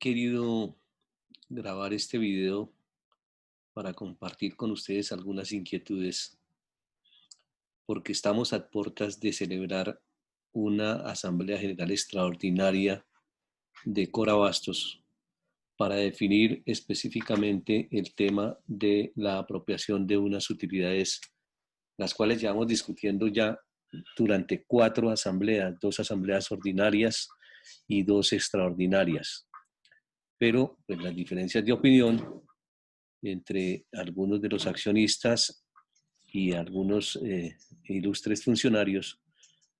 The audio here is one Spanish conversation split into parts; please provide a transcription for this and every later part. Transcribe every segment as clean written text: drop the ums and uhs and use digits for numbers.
querido grabar este video para compartir con ustedes algunas inquietudes, porque estamos a puertas de celebrar una Asamblea General Extraordinaria de Corabastos para definir específicamente el tema de la apropiación de unas utilidades, las cuales llevamos discutiendo ya durante 4 asambleas, 2 asambleas ordinarias y 2 extraordinarias. Pero pues, las diferencias de opinión entre algunos de los accionistas y algunos ilustres funcionarios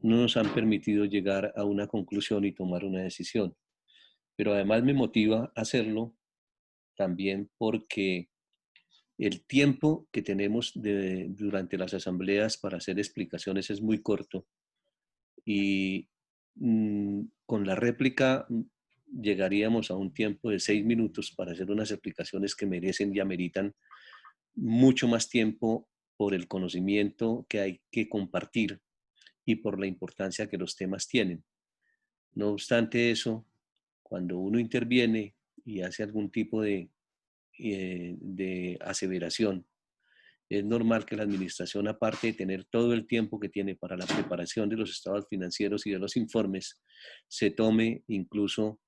no nos han permitido llegar a una conclusión y tomar una decisión. Pero además me motiva a hacerlo también porque el tiempo que tenemos durante las asambleas para hacer explicaciones es muy corto y con la réplica llegaríamos a un tiempo de 6 minutos para hacer unas explicaciones que merecen y ameritan mucho más tiempo por el conocimiento que hay que compartir y por la importancia que los temas tienen. No obstante eso, cuando uno interviene y hace algún tipo de aseveración, es normal que la administración, aparte de tener todo el tiempo que tiene para la preparación de los estados financieros y de los informes, se tome incluso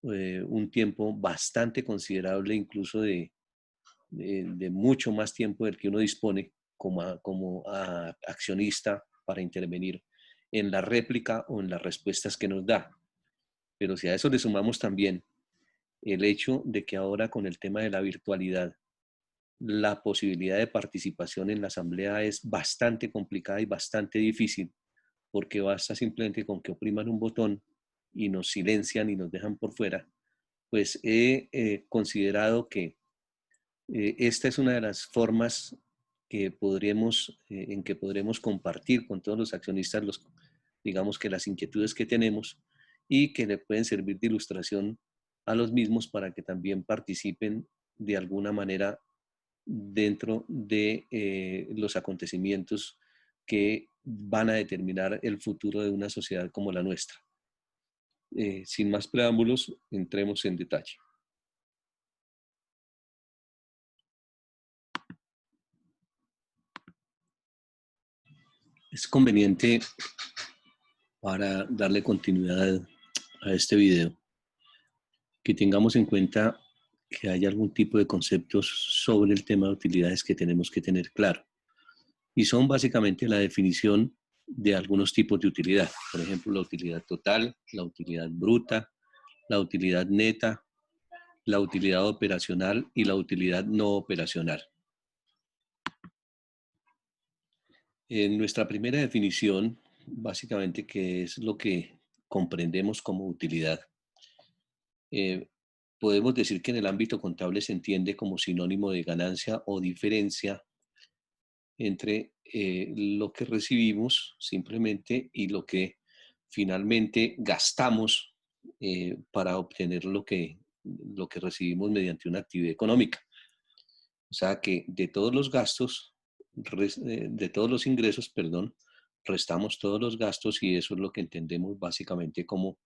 un tiempo bastante considerable, incluso de mucho más tiempo del que uno dispone como accionista para intervenir en la réplica o en las respuestas que nos da. Pero si a eso le sumamos también el hecho de que ahora con el tema de la virtualidad, la posibilidad de participación en la asamblea es bastante complicada y bastante difícil, porque basta simplemente con que opriman un botón y nos silencian y nos dejan por fuera, pues he considerado que esta es una de las formas en que podremos compartir con todos los accionistas digamos que las inquietudes que tenemos y que le pueden servir de ilustración a los mismos para que también participen de alguna manera dentro de los acontecimientos que van a determinar el futuro de una sociedad como la nuestra. Sin más preámbulos, entremos en detalle. Es conveniente, para darle continuidad a este video, que tengamos en cuenta que hay algún tipo de conceptos sobre el tema de utilidades que tenemos que tener claro. Y son básicamente la definición de algunos tipos de utilidad. Por ejemplo, la utilidad total, la utilidad bruta, la utilidad neta, la utilidad operacional y la utilidad no operacional. En nuestra primera definición, básicamente, ¿qué es lo que comprendemos como utilidad? Eh, Podemos decir que en el ámbito contable se entiende como sinónimo de ganancia o diferencia entre lo que recibimos simplemente y lo que finalmente gastamos para obtener lo que recibimos mediante una actividad económica. O sea que de todos los gastos, de todos los ingresos, perdón, restamos todos los gastos y eso es lo que entendemos básicamente como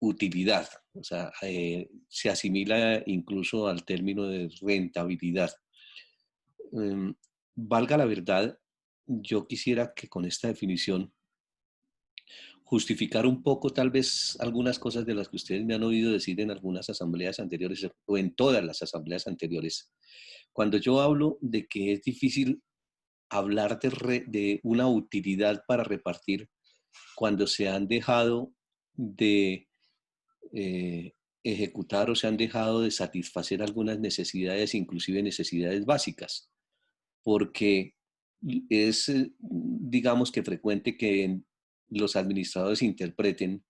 utilidad. O sea, se asimila incluso al término de rentabilidad. Eh, Valga la verdad, yo quisiera que con esta definición justificar un poco tal vez algunas cosas de las que ustedes me han oído decir en algunas asambleas anteriores o en todas las asambleas anteriores. Cuando yo hablo de que es difícil hablar de una utilidad para repartir cuando se han dejado de ejecutar o se han dejado de satisfacer algunas necesidades, inclusive necesidades básicas, porque es, digamos que frecuente que los administradores interpreten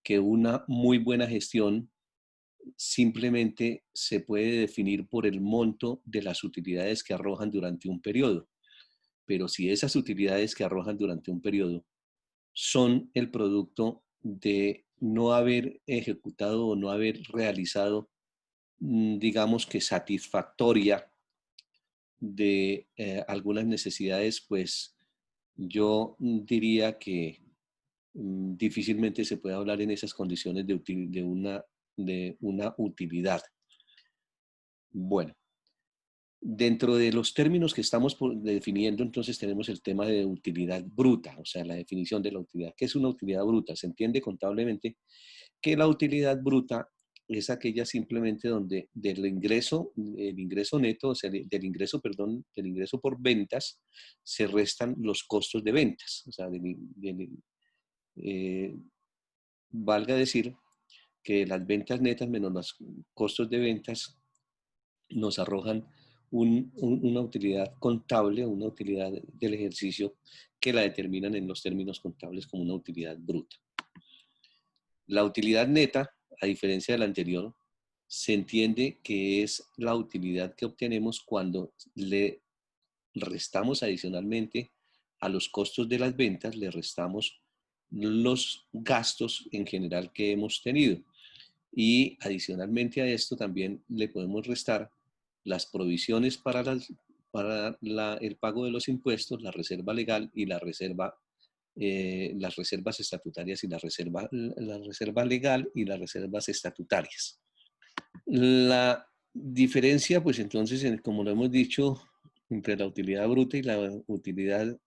que una muy buena gestión simplemente se puede definir por el monto de las utilidades que arrojan durante un periodo. Pero si esas utilidades que arrojan durante un periodo son el producto de no haber ejecutado o no haber realizado, digamos que satisfactoria de algunas necesidades, pues yo diría que difícilmente se puede hablar en esas condiciones de una de una utilidad. Bueno, dentro de los términos que estamos definiendo, entonces tenemos el tema de utilidad bruta, o sea, la definición de la utilidad. ¿Qué es una utilidad bruta? Se entiende contablemente que la utilidad bruta es aquella simplemente donde del ingreso, el ingreso neto, o sea, del ingreso, perdón, del ingreso por ventas, se restan los costos de ventas. O sea, eh, valga decir que las ventas netas menos los costos de ventas nos arrojan una utilidad contable, una utilidad del ejercicio que la determinan en los términos contables como una utilidad bruta. La utilidad neta, a diferencia de la anterior, se entiende que es la utilidad que obtenemos cuando le restamos adicionalmente a los costos de las ventas, le restamos los gastos en general que hemos tenido. Y adicionalmente a esto también le podemos restar las provisiones para el pago de los impuestos, la reserva legal y la reserva, las reservas estatutarias y la reserva legal y las reservas estatutarias. La diferencia, pues entonces, como lo hemos dicho, entre la utilidad bruta y la utilidad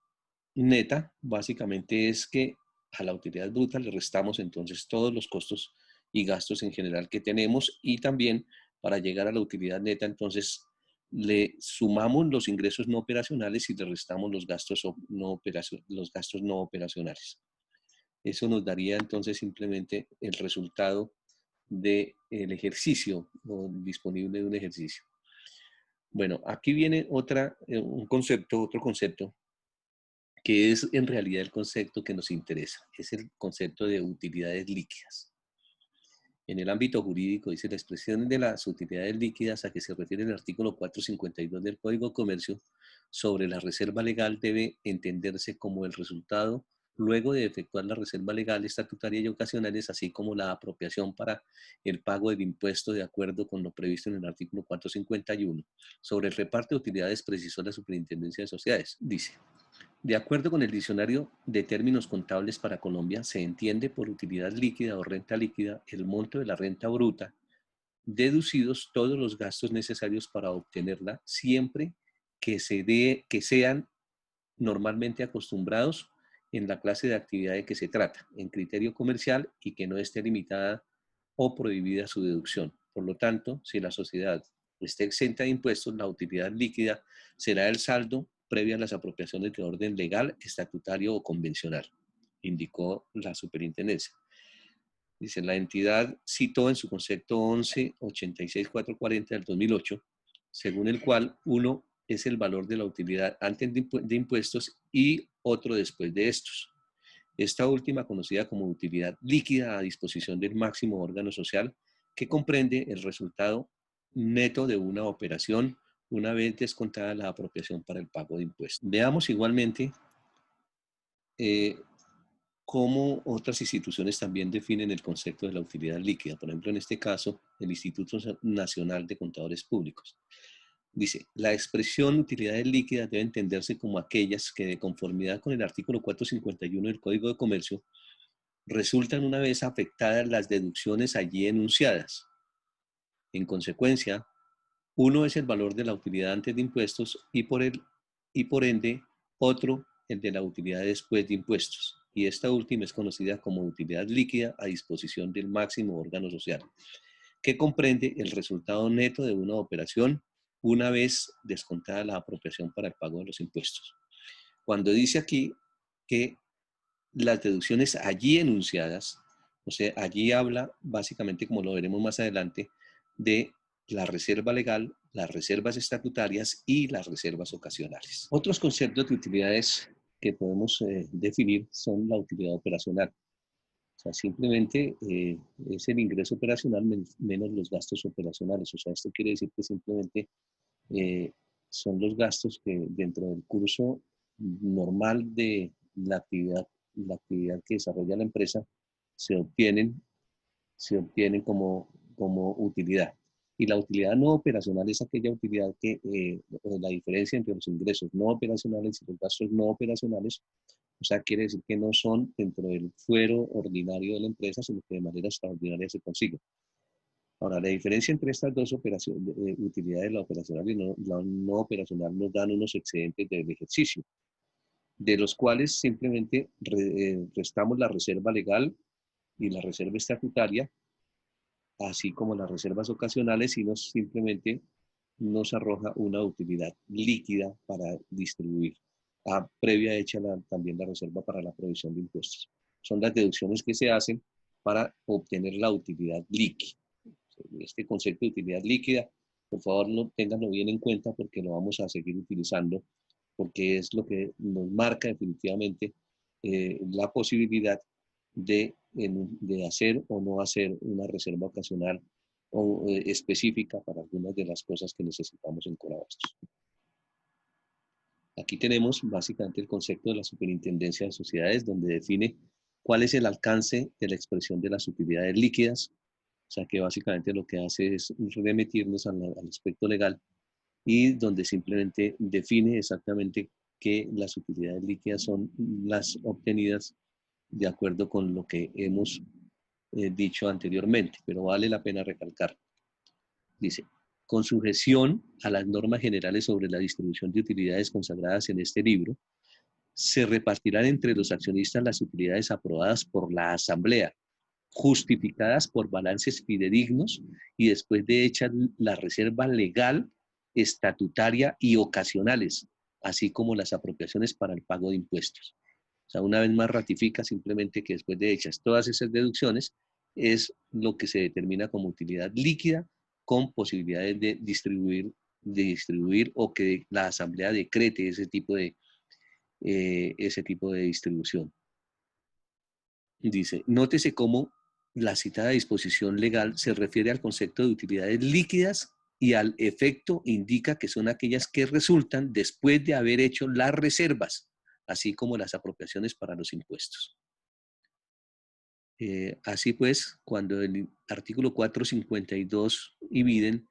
neta, básicamente es que a la utilidad bruta le restamos entonces todos los costos y gastos en general que tenemos, y también para llegar a la utilidad neta, entonces le sumamos los ingresos no operacionales y le restamos los gastos no operacionales. Eso nos daría entonces simplemente el resultado del ejercicio o disponible de un ejercicio. Bueno, aquí viene otro concepto que es en realidad el concepto que nos interesa, es el concepto de utilidades líquidas. En el ámbito jurídico dice la expresión de las utilidades líquidas a que se refiere el artículo 452 del Código de Comercio sobre la reserva legal debe entenderse como el resultado luego de efectuar la reserva legal, estatutaria y ocasionales, así como la apropiación para el pago del impuesto de acuerdo con lo previsto en el artículo 451. Sobre el reparto de utilidades precisó la Superintendencia de Sociedades. Dice: de acuerdo con el Diccionario de Términos Contables para Colombia, se entiende por utilidad líquida o renta líquida el monto de la renta bruta, deducidos todos los gastos necesarios para obtenerla, siempre que sean normalmente acostumbrados en la clase de actividad de que se trata, en criterio comercial, y que no esté limitada o prohibida su deducción. Por lo tanto, si la sociedad esté exenta de impuestos, la utilidad líquida será el saldo previo a las apropiaciones de orden legal, estatutario o convencional, indicó la superintendencia. Dice, la entidad citó en su concepto 11-86-440 del 2008, según el cual uno es el valor de la utilidad antes de impuestos y otro después de estos. Esta última conocida como utilidad líquida a disposición del máximo órgano social, que comprende el resultado neto de una operación una vez descontada la apropiación para el pago de impuestos. Veamos igualmente cómo otras instituciones también definen el concepto de la utilidad líquida. Por ejemplo, en este caso, el Instituto Nacional de Contadores Públicos. Dice, la expresión utilidades líquidas debe entenderse como aquellas que, de conformidad con el artículo 451 del Código de Comercio, resultan una vez afectadas las deducciones allí enunciadas. En consecuencia, uno es el valor de la utilidad antes de impuestos y por ende otro el de la utilidad después de impuestos. Y esta última es conocida como utilidad líquida a disposición del máximo órgano social, que comprende el resultado neto de una operación una vez descontada la apropiación para el pago de los impuestos. Cuando dice aquí que las deducciones allí enunciadas, o sea, allí habla básicamente, como lo veremos más adelante, de la reserva legal, las reservas estatutarias y las reservas ocasionales. Otros conceptos de utilidades que podemos definir son la utilidad operacional. O sea, simplemente es el ingreso operacional menos los gastos operacionales. O sea, esto quiere decir que simplemente son los gastos que dentro del curso normal de la actividad que desarrolla la empresa se obtienen como utilidad. Y la utilidad no operacional es aquella utilidad que, la diferencia entre los ingresos no operacionales y los gastos no operacionales, o sea, quiere decir que no son dentro del fuero ordinario de la empresa, sino que de manera extraordinaria se consiguen. Ahora, la diferencia entre estas dos operaciones, utilidades, la operacional y la no operacional, nos dan unos excedentes del ejercicio, de los cuales simplemente restamos la reserva legal y la reserva estatutaria, así como las reservas ocasionales, y simplemente nos arroja una utilidad líquida para distribuir, previa hecha también la reserva para la provisión de impuestos. Son las deducciones que se hacen para obtener la utilidad líquida. Este concepto de utilidad líquida, por favor, ténganlo bien en cuenta porque lo vamos a seguir utilizando, porque es lo que nos marca definitivamente la posibilidad de hacer o no hacer una reserva ocasional o específica para algunas de las cosas que necesitamos en Colabastos. Aquí tenemos básicamente el concepto de la Superintendencia de Sociedades, donde define cuál es el alcance de la expresión de las utilidades líquidas, o sea que básicamente lo que hace es remitirnos al aspecto legal y donde simplemente define exactamente que las utilidades líquidas son las obtenidas de acuerdo con lo que hemos dicho anteriormente, pero vale la pena recalcar. Dice, con sujeción a las normas generales sobre la distribución de utilidades consagradas en este libro, se repartirán entre los accionistas las utilidades aprobadas por la Asamblea, justificadas por balances fidedignos y después de hecha la reserva legal, estatutaria y ocasionales, así como las apropiaciones para el pago de impuestos. O sea, una vez más ratifica simplemente que después de hechas todas esas deducciones, es lo que se determina como utilidad líquida con posibilidades de distribuir o que la Asamblea decrete ese tipo de distribución. Dice, nótese cómo la citada disposición legal se refiere al concepto de utilidades líquidas y al efecto indica que son aquellas que resultan después de haber hecho las reservas, así como las apropiaciones para los impuestos. Así pues, cuando el artículo 452 ibiden,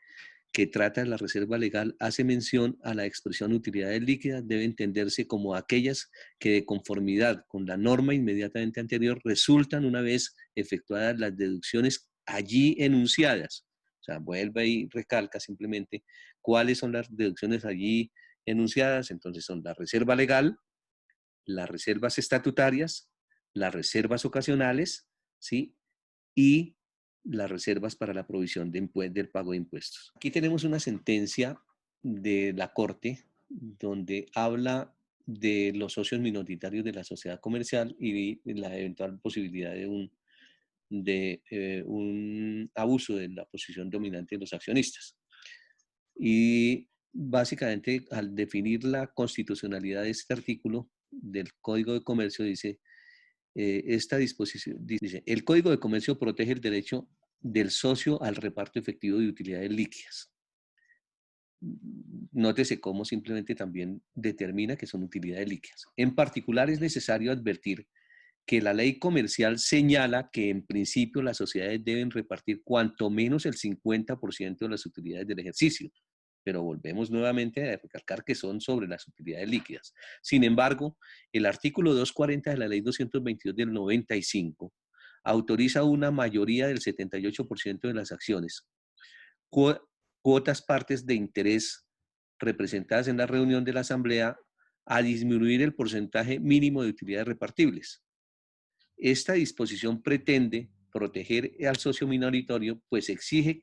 que trata de la reserva legal, hace mención a la expresión utilidades líquidas, debe entenderse como aquellas que de conformidad con la norma inmediatamente anterior resultan una vez efectuadas las deducciones allí enunciadas. O sea, vuelve y recalca simplemente cuáles son las deducciones allí enunciadas. Entonces son la reserva legal, las reservas estatutarias, las reservas ocasionales, ¿sí? Y las reservas para la provisión del pago de impuestos. Aquí tenemos una sentencia de la Corte donde habla de los socios minoritarios de la sociedad comercial y la eventual posibilidad de un abuso de la posición dominante de los accionistas. Y básicamente, al definir la constitucionalidad de este artículo del Código de Comercio, dice, esta disposición, dice, el Código de Comercio protege el derecho del socio al reparto efectivo de utilidades líquidas. Nótese cómo simplemente también determina que son utilidades líquidas. En particular, es necesario advertir que la ley comercial señala que en principio las sociedades deben repartir cuanto menos el 50% de las utilidades del ejercicio, pero volvemos nuevamente a recalcar que son sobre las utilidades líquidas. Sin embargo, el artículo 240 de la ley 222 del 95 autoriza una mayoría del 78% de las acciones, cuotas partes de interés representadas en la reunión de la Asamblea a disminuir el porcentaje mínimo de utilidades repartibles. Esta disposición pretende proteger al socio minoritario, pues exige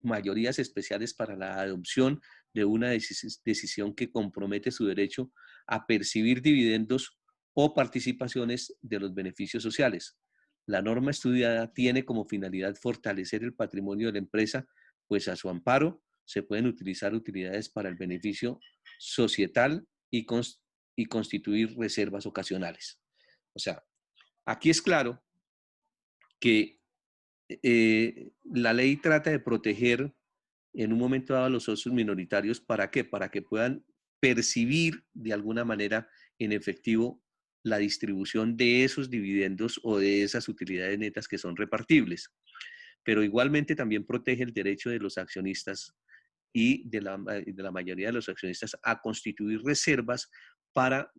mayorías especiales para la adopción de una decisión que compromete su derecho a percibir dividendos o participaciones de los beneficios sociales. La norma estudiada tiene como finalidad fortalecer el patrimonio de la empresa, pues a su amparo se pueden utilizar utilidades para el beneficio societal y constituir reservas ocasionales. O sea, aquí es claro que la ley trata de proteger en un momento dado a los socios minoritarios. ¿Para qué? Para que puedan percibir de alguna manera en efectivo la distribución de esos dividendos o de esas utilidades netas que son repartibles. Pero igualmente también protege el derecho de los accionistas y de la mayoría de los accionistas a constituir reservas para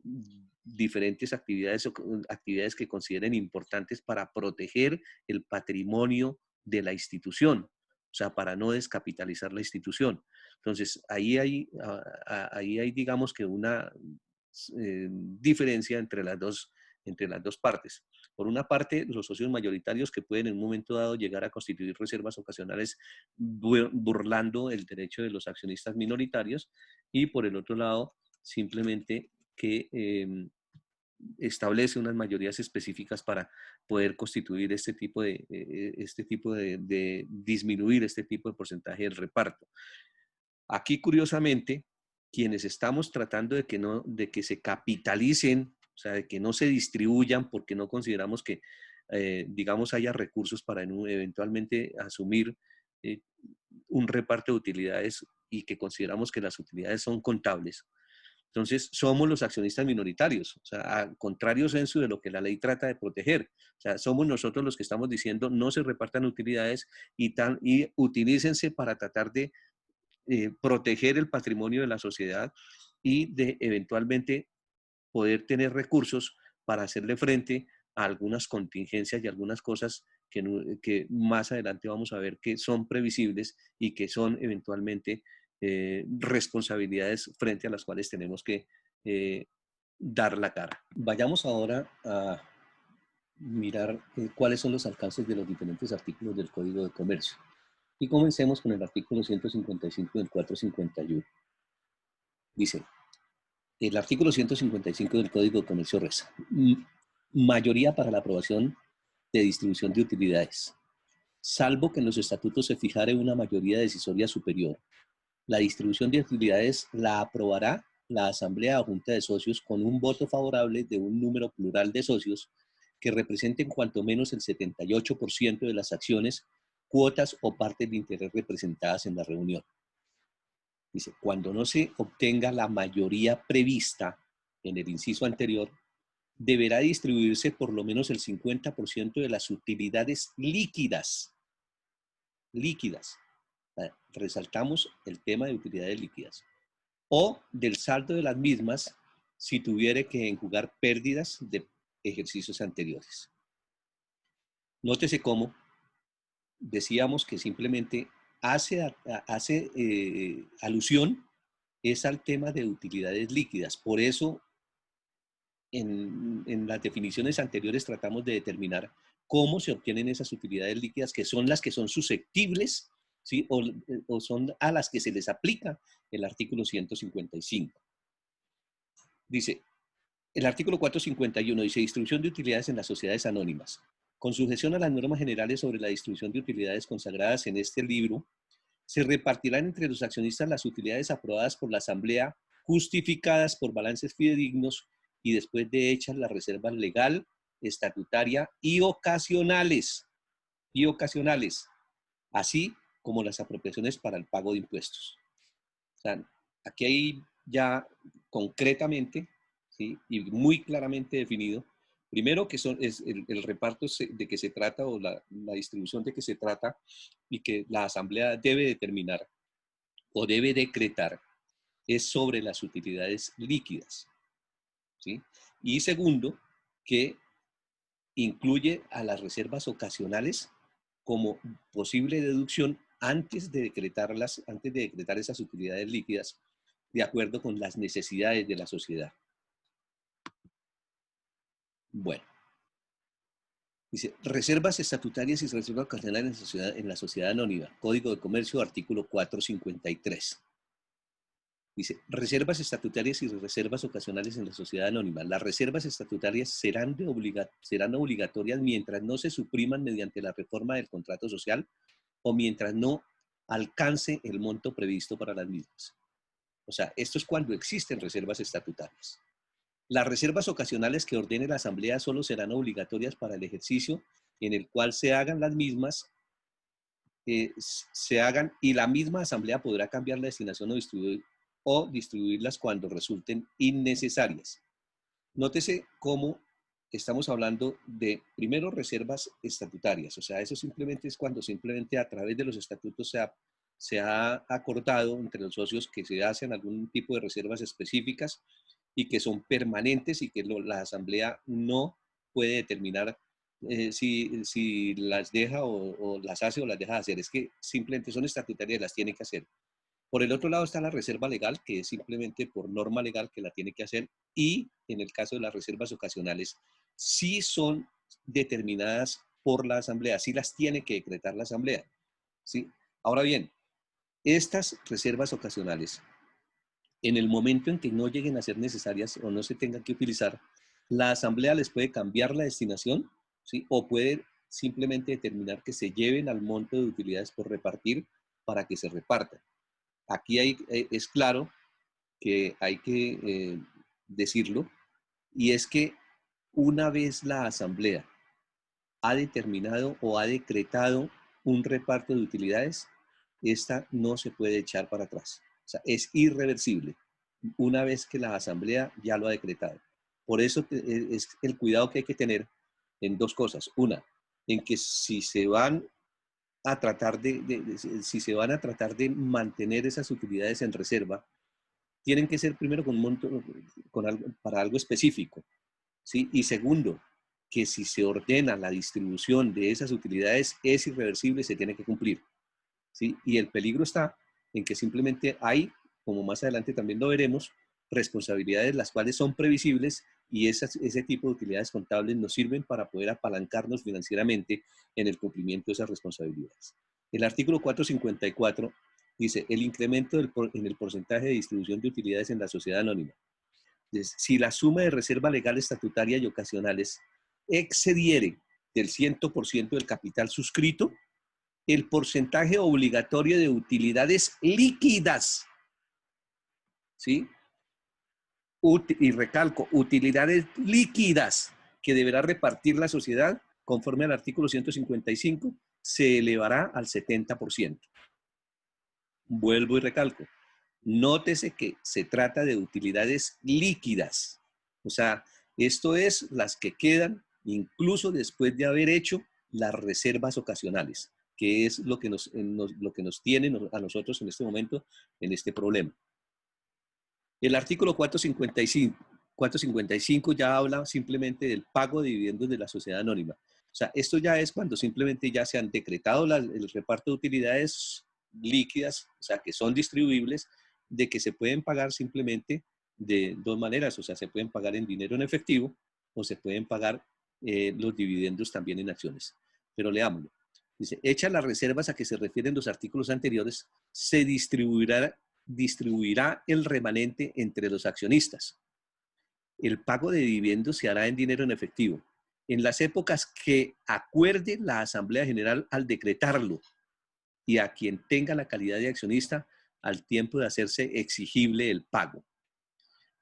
diferentes actividades o actividades que consideren importantes para proteger el patrimonio de la institución. o sea, para no descapitalizar la institución. Entonces, ahí hay digamos que una diferencia entre las dos partes. Por una parte, los socios mayoritarios que pueden en un momento dado llegar a constituir reservas ocasionales burlando el derecho de los accionistas minoritarios, y por el otro lado, simplemente que establece unas mayorías específicas para poder constituir este tipo de disminuir este tipo de porcentaje del reparto. Aquí, curiosamente, quienes estamos tratando de que se capitalicen, o sea, de que no se distribuyan, porque no consideramos que, digamos, haya recursos para eventualmente asumir eh, un reparto de utilidades, y que consideramos que las utilidades son contables. Entonces, somos los accionistas minoritarios, o sea, al contrario sensu de lo que la ley trata de proteger. O sea, somos nosotros los que estamos diciendo no se repartan utilidades y utilícense para tratar de proteger el patrimonio de la sociedad y de eventualmente poder tener recursos para hacerle frente a algunas contingencias y algunas cosas que más adelante vamos a ver que son previsibles y que son eventualmente responsabilidades frente a las cuales tenemos que dar la cara. Vayamos ahora a mirar cuáles son los alcances de los diferentes artículos del Código de Comercio. Y comencemos con el artículo 155 del 451. Dice, el artículo 155 del Código de Comercio reza: mayoría para la aprobación de distribución de utilidades. Salvo que en los estatutos se fijare una mayoría decisoria superior, la distribución de utilidades la aprobará la Asamblea o Junta de Socios con un voto favorable de un número plural de socios que representen cuanto menos el 78% de las acciones, cuotas o partes de interés representadas en la reunión. Dice, cuando no se obtenga la mayoría prevista en el inciso anterior, deberá distribuirse por lo menos el 50% de las utilidades líquidas. Líquidas. Resaltamos el tema de utilidades líquidas. O del saldo de las mismas si tuviere que enjugar pérdidas de ejercicios anteriores. Nótese cómo decíamos que simplemente hace alusión es al tema de utilidades líquidas. Por eso, en las definiciones anteriores tratamos de determinar cómo se obtienen esas utilidades líquidas, que son las que son susceptibles, ¿sí? O son a las que se les aplica el artículo 155. Dice, el artículo 451 dice, distribución de utilidades en las sociedades anónimas. Con sujeción a las normas generales sobre la distribución de utilidades consagradas en este libro, se repartirán entre los accionistas las utilidades aprobadas por la Asamblea, justificadas por balances fidedignos y después de hechas las reservas legal, estatutaria y ocasionales, así como las apropiaciones para el pago de impuestos. O sea, aquí hay ya concretamente, ¿sí? Y muy claramente definido, primero que es el reparto de que se trata, o la distribución de que se trata, y que la Asamblea debe determinar o debe decretar, es sobre las utilidades líquidas, ¿sí? Y segundo, que incluye a las reservas ocasionales como posible deducción antes de decretar esas utilidades líquidas, de acuerdo con las necesidades de la sociedad. Bueno, dice, reservas estatutarias y reservas ocasionales en la sociedad anónima. Código de Comercio, artículo 453. Dice, reservas estatutarias y reservas ocasionales en la sociedad anónima. Las reservas estatutarias serán obligatorias mientras no se supriman mediante la reforma del contrato social o mientras no alcance el monto previsto para las mismas. O sea, esto es cuando existen reservas estatutarias. Las reservas ocasionales que ordene la Asamblea solo serán obligatorias para el ejercicio en el cual se hagan las mismas, y la misma Asamblea podrá cambiar la destinación o distribuirlas cuando resulten innecesarias. Nótese cómo estamos hablando de, primero, reservas estatutarias. O sea, eso simplemente es cuando simplemente a través de los estatutos se ha acordado entre los socios que se hacen algún tipo de reservas específicas y que son permanentes y que la Asamblea no puede determinar si las deja o las hace o las deja de hacer. Es que simplemente son estatutarias, las tiene que hacer. Por el otro lado está la reserva legal, que es simplemente por norma legal que la tiene que hacer. Y en el caso de las reservas ocasionales, sí son determinadas por la Asamblea, sí las tiene que decretar la Asamblea. ¿Sí? Ahora bien, estas reservas ocasionales, en el momento en que no lleguen a ser necesarias o no se tengan que utilizar, la Asamblea les puede cambiar la destinación, ¿sí? O puede simplemente determinar que se lleven al monto de utilidades por repartir para que se repartan. Aquí es claro que hay que decirlo, y es que una vez la Asamblea ha determinado o ha decretado un reparto de utilidades, esta no se puede echar para atrás. O sea, es irreversible una vez que la Asamblea ya lo ha decretado. Por eso es el cuidado que hay que tener en dos cosas. Una, en que si se van a tratar si se van a tratar de mantener esas utilidades en reserva, tienen que ser primero con un monto, para algo específico, ¿sí? Y segundo, que si se ordena la distribución de esas utilidades es irreversible y se tiene que cumplir, ¿sí? Y el peligro está en que simplemente hay, como más adelante también lo veremos, responsabilidades las cuales son previsibles y ese tipo de utilidades contables nos sirven para poder apalancarnos financieramente en el cumplimiento de esas responsabilidades. El artículo 454 dice, el incremento en el porcentaje de distribución de utilidades en la sociedad anónima. Si la suma de reserva legal estatutaria y ocasionales excediere del 100% del capital suscrito, el porcentaje obligatorio de utilidades líquidas, ¿sí? Y recalco, utilidades líquidas que deberá repartir la sociedad conforme al artículo 155, se elevará al 70%. Vuelvo y recalco, nótese que se trata de utilidades líquidas. O sea, esto es las que quedan incluso después de haber hecho las reservas ocasionales, que es lo que lo que nos tiene a nosotros en este momento en este problema. El artículo 455 ya habla simplemente del pago de dividendos de la sociedad anónima. O sea, esto ya es cuando simplemente ya se han decretado el reparto de utilidades líquidas, o sea, que son distribuibles, de que se pueden pagar simplemente de dos maneras, o sea, se pueden pagar en dinero en efectivo o se pueden pagar los dividendos también en acciones. Pero leámoslo. Dice, hechas las reservas a que se refieren los artículos anteriores, se distribuirá el remanente entre los accionistas. El pago de dividendos se hará en dinero en efectivo, en las épocas que acuerde la Asamblea General al decretarlo y a quien tenga la calidad de accionista al tiempo de hacerse exigible el pago.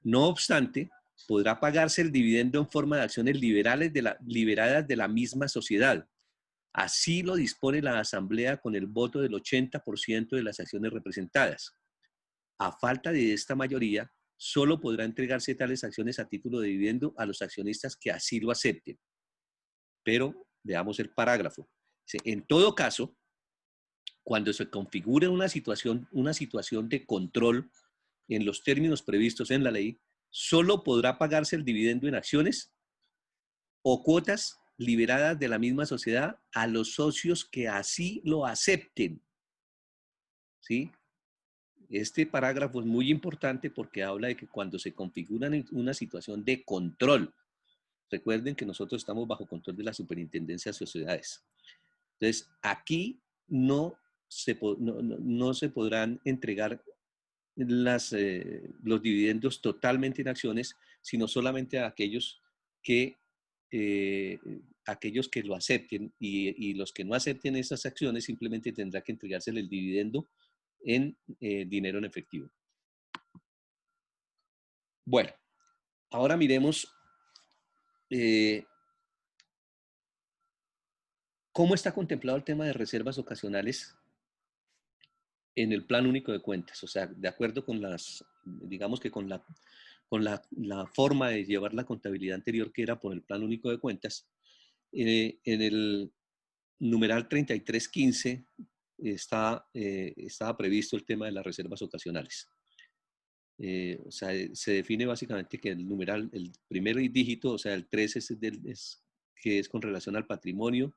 No obstante, podrá pagarse el dividendo en forma de acciones liberadas de la misma sociedad. Así lo dispone la Asamblea con el voto del 80% de las acciones representadas. A falta de esta mayoría, solo podrá entregarse tales acciones a título de dividendo a los accionistas que así lo acepten. Pero veamos el parágrafo. En todo caso, cuando se configure una situación de control en los términos previstos en la ley, solo podrá pagarse el dividendo en acciones o cuotas liberadas de la misma sociedad a los socios que así lo acepten. ¿Sí? Este parágrafo es muy importante porque habla de que cuando se configura una situación de control, recuerden que nosotros estamos bajo control de la Superintendencia de Sociedades. Entonces, aquí no se podrán entregar los dividendos totalmente en acciones, sino solamente a aquellos que lo acepten y los que no acepten esas acciones simplemente tendrá que entregársele el dividendo en dinero en efectivo. Bueno, ahora miremos cómo está contemplado el tema de reservas ocasionales en el Plan Único de Cuentas. O sea, de acuerdo con digamos que con la forma de llevar la contabilidad anterior que era por el Plan Único de Cuentas, en el numeral 3315 estaba previsto el tema de las reservas ocasionales. O sea, se define básicamente que el numeral, el primer dígito, o sea, el 3 es que es con relación al patrimonio,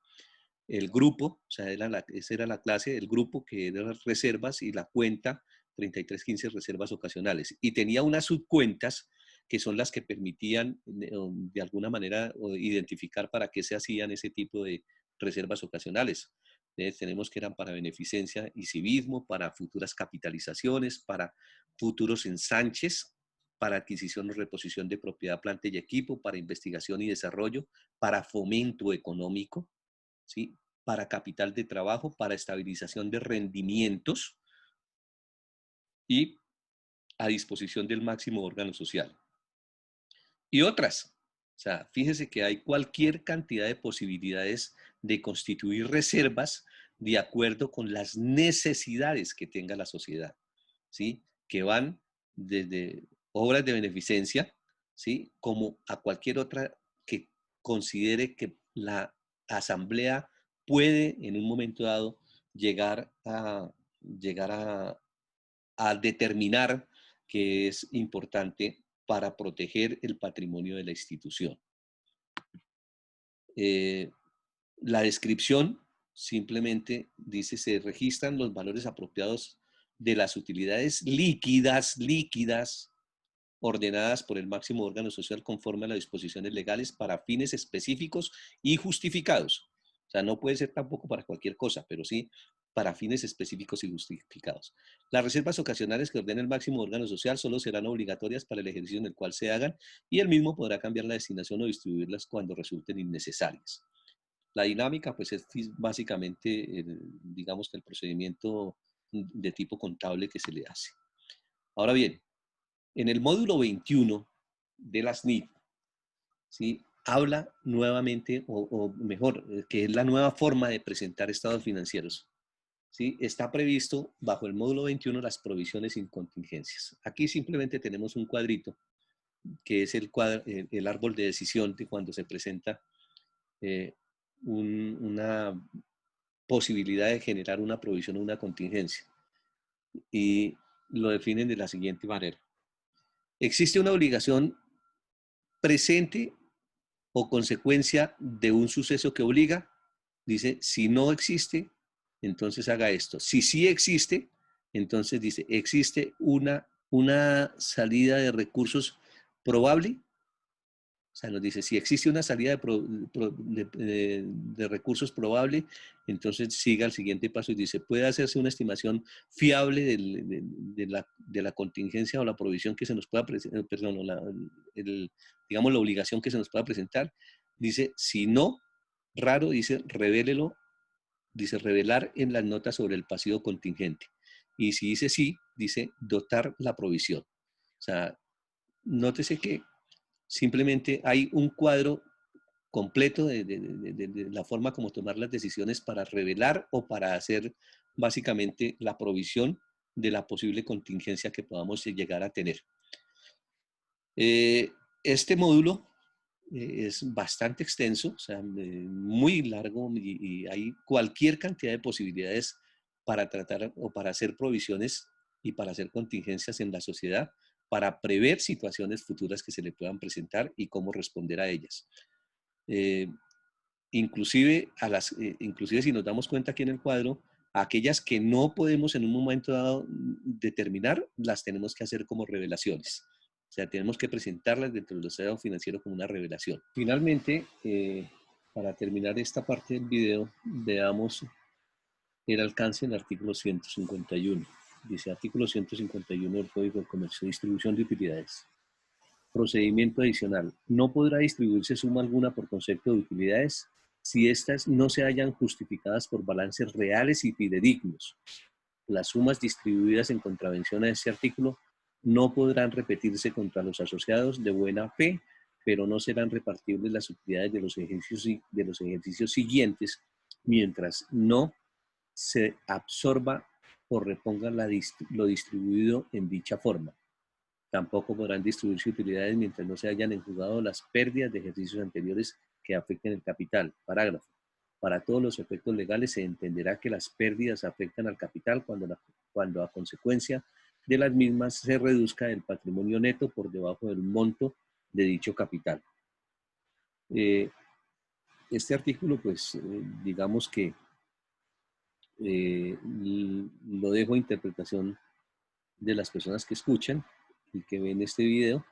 el grupo, o sea, esa era la clase, el grupo que eran las reservas y la cuenta 3315 reservas ocasionales. Y tenía unas subcuentas que son las que permitían de alguna manera identificar para qué se hacían ese tipo de reservas ocasionales. Entonces, tenemos que eran para beneficencia y civismo, para futuras capitalizaciones, para futuros ensanches, para adquisición o reposición de propiedad, planta y equipo, para investigación y desarrollo, para fomento económico, ¿sí? Para capital de trabajo, para estabilización de rendimientos y a disposición del máximo órgano social. Y otras. O sea, fíjese que hay cualquier cantidad de posibilidades de constituir reservas de acuerdo con las necesidades que tenga la sociedad, ¿sí? Que van desde obras de beneficencia, ¿sí? Como a cualquier otra que considere que la asamblea puede en un momento dado llegar a determinar que es importante para proteger el patrimonio de la institución. La descripción simplemente dice: se registran los valores apropiados de las utilidades líquidas, ordenadas por el máximo órgano social conforme a las disposiciones legales para fines específicos y justificados. O sea, no puede ser tampoco para cualquier cosa, pero sí para fines específicos y justificados. Las reservas ocasionales que ordena el máximo órgano social solo serán obligatorias para el ejercicio en el cual se hagan y el mismo podrá cambiar la destinación o distribuirlas cuando resulten innecesarias. La dinámica, pues, es básicamente, digamos que el procedimiento de tipo contable que se le hace. Ahora bien, en el módulo 21 de las NIF, ¿sí? Habla nuevamente, o mejor, que es la nueva forma de presentar estados financieros. ¿Sí? Está previsto bajo el módulo 21 las provisiones sin contingencias. Aquí simplemente tenemos un cuadrito, que es el árbol de decisión de cuando se presenta una posibilidad de generar una provisión o una contingencia. Y lo definen de la siguiente manera. Existe una obligación presente o consecuencia de un suceso que obliga. Dice, si no existe, entonces haga esto. Si sí existe, entonces dice, existe una salida de recursos probable. O sea, nos dice, si existe una salida de recursos probable, entonces siga el siguiente paso y dice, puede hacerse una estimación fiable de la contingencia o la provisión que se nos pueda presentar, perdón, digamos la obligación que se nos pueda presentar. Dice, si no, raro, dice, revélelo, dice, revelar en las notas sobre el pasivo contingente. Y si dice sí, dice, dotar la provisión. O sea, nótese que simplemente hay un cuadro completo de la forma como tomar las decisiones para revelar o para hacer básicamente la provisión de la posible contingencia que podamos llegar a tener. Este módulo es bastante extenso, o sea, muy largo y hay cualquier cantidad de posibilidades para tratar o para hacer provisiones y para hacer contingencias en la sociedad, para prever situaciones futuras que se le puedan presentar y cómo responder a ellas. Inclusive si nos damos cuenta aquí en el cuadro, aquellas que no podemos en un momento dado determinar, las tenemos que hacer como revelaciones. O sea, tenemos que presentarlas dentro del estado financiero como una revelación. Finalmente, para terminar esta parte del video, veamos el alcance del artículo 151. Dice, artículo 151 del Código de Comercio, distribución de utilidades. Procedimiento adicional. No podrá distribuirse suma alguna por concepto de utilidades si éstas no se hallan justificadas por balances reales y fidedignos. Las sumas distribuidas en contravención a este artículo no podrán repetirse contra los asociados de buena fe, pero no serán repartibles las utilidades de los ejercicios siguientes mientras no se absorba o reponga lo distribuido en dicha forma. Tampoco podrán distribuirse utilidades mientras no se hayan enjugado las pérdidas de ejercicios anteriores que afecten el capital. Parágrafo. Para todos los efectos legales se entenderá que las pérdidas afectan al capital cuando a consecuencia de las mismas se reduzca el patrimonio neto por debajo del monto de dicho capital. este artículo, pues, digamos que lo dejo a interpretación de las personas que escuchan y que ven este video,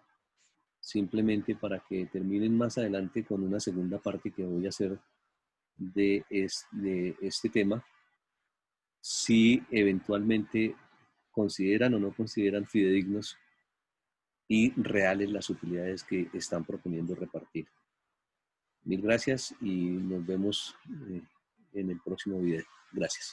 simplemente para que terminen más adelante con una segunda parte que voy a hacer de este tema, si eventualmente consideran o no consideran fidedignos y reales las utilidades que están proponiendo repartir. Mil gracias y nos vemos en el próximo video. Gracias.